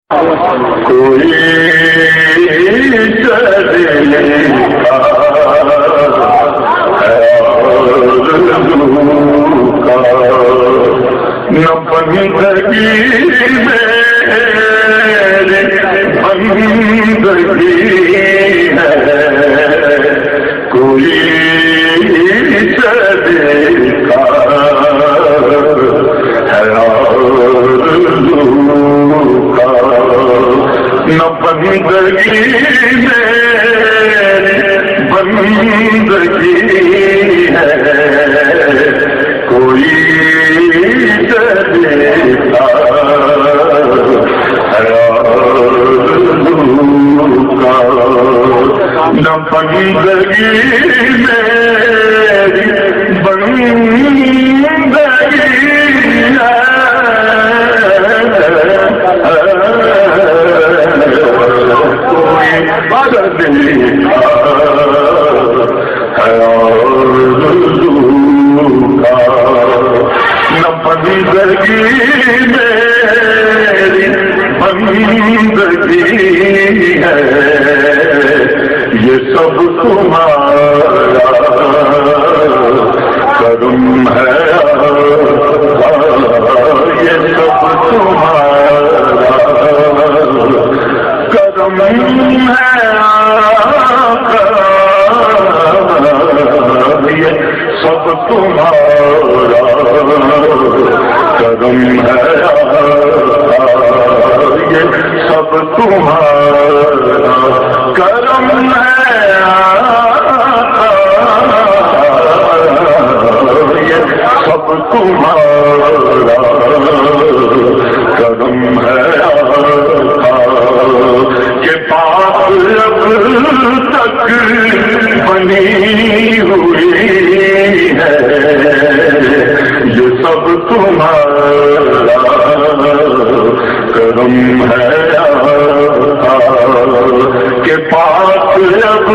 کوئی نہ بندگی میرے بندگی ہے کوئی صدقہ ہے آرزو کا نہ بندگی میرے بندگی ہے کوئی صدقہ نہ بندگی میری بندگی ہے کوئی بدلی ہے آرزو کا نہ بندگی میری بندگی ہے یہ سب تمہارا کرم ہے یہ سب تمہارا کرم ہے یہ سب تمہارا کرم ہے یہ سب تمہارا کرم ہے یہ سب تمہارا کرم ہے کہ پاک اب تک بنی ہوئی ہے یہ سب تمہارا کرم ہے کہ پاک اب